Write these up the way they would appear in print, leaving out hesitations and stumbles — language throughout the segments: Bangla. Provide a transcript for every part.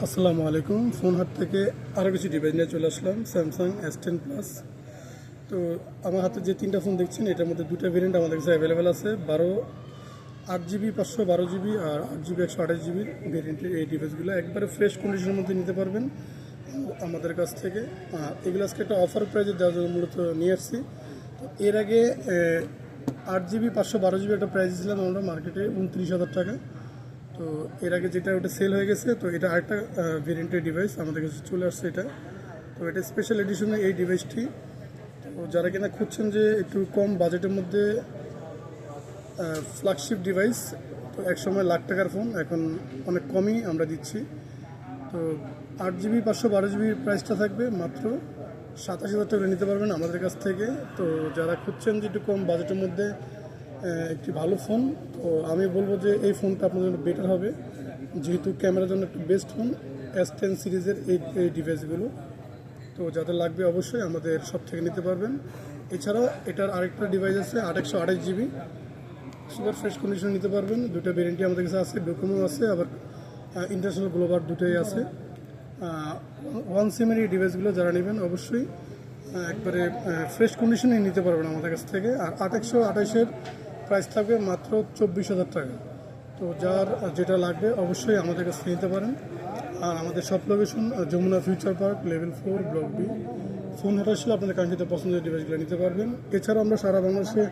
আসসালামু আলাইকুম। ফোন হাট থেকে আরও কিছু ডিভাইস নিয়ে চলে আসলাম, স্যামসাং S10 প্লাস। তো আমার হাতে যে তিনটা ফোন দেখছেন, এটার মধ্যে দুটো ভেরিয়েন্ট আমাদের কাছে অ্যাভেলেবেল আছে। 8GB 512GB আর 8GB 128GB ভেরিয়েন্টের এই ডিভাইসগুলো একবারে ফ্রেশ কন্ডিশনের মধ্যে নিতে পারবেন আমাদের কাছ থেকে। এগুলো আজকে একটা অফার প্রাইজে দেওয়ার জন্য মূলত নিয়ে আসছি। তো এর আগে 8GB 512GB একটা প্রাইস ছিলাম আমরা মার্কেটে 29,000 টাকা। তো এর আগে যেটা ওটা সেল হয়ে গেছে, তো এটা আরেকটা ভেরিয়েন্টের ডিভাইস আমাদের কাছে চলে আসছে এটা। তো এটা স্পেশাল এডিশনে এই ডিভাইসটি। তো যারা কিনা খুঁজছেন যে একটু কম বাজেটের মধ্যে ফ্ল্যাগশিপ ডিভাইস, তো একসময় লাখ টাকার ফোন এখন অনেক কমই আমরা দিচ্ছি। তো 8GB 512GB প্রাইসটা থাকবে মাত্র 27,000 টাকা নিতে পারবেন আমাদের কাছ থেকে। তো যারা খুঁজছেন যে একটু কম বাজেটের মধ্যে একটি ভালো ফোন, তো আমি বলবো যে এই ফোনটা আপনার জন্য বেটার হবে, যেহেতু ক্যামেরার জন্য একটু বেস্ট ফোন S10 সিরিজের এই ডিভাইসগুলো। তো যাদের লাগবে অবশ্যই আমাদের সব থেকে নিতে পারবেন। এছাড়াও এটার আরেকটা ডিভাইস আছে 828GB, সুপার ফ্রেশ কন্ডিশনে নিতে পারবেন। দুটো ভেরিয়েন্টই আমাদের কাছে আছে, ডোকোমো আছে, আবার ইন্টারন্যাশনাল গ্লোবাল দুটোই আছে। ওয়ান সিমের এই ডিভাইসগুলো যারা নেবেন অবশ্যই একবারে ফ্রেশ কন্ডিশনে নিতে পারবেন আমাদের কাছ থেকে। আর 828-এর প্রাইস থাকবে মাত্র 24,000 টাকা। তো যার যেটা লাগবে অবশ্যই আমাদের কাছ থেকে নিতে পারেন। আর আমাদের সব location Jamuna future park, level 4, block B. Phone Haat আসলে আপনাদের কাঙ্ক্ষিত পছন্দের ডিভাইসগুলো নিতে পারবেন। এছাড়াও আমরা সারা বাংলাদেশে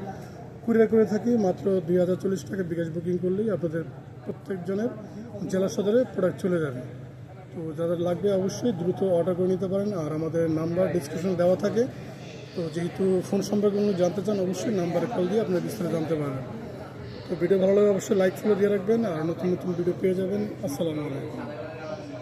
কুরিয়ার করে থাকি। মাত্র 2,040 টাকা বিকাশ বুকিং করলেই আপনাদের প্রত্যেকজনের জেলা সদরে প্রোডাক্ট চলে যাবে। তো যাদের লাগবে অবশ্যই দ্রুত অর্ডার করে নিতে পারেন। আর আমাদের নাম্বার ডিসক্রিপশন দেওয়া থাকে। তো যেহেতু ফোন সম্পর্কে কোনো জানতে চান, অবশ্যই নাম্বারে কল দিয়ে আপনারা বিস্তারিত জানতে পারবেন। তো ভিডিও ভালো লাগে অবশ্যই লাইক ফলো দিয়ে রাখবেন, আর নতুন নতুন ভিডিও পেয়ে যাবেন। আসসালামু আলাইকুম।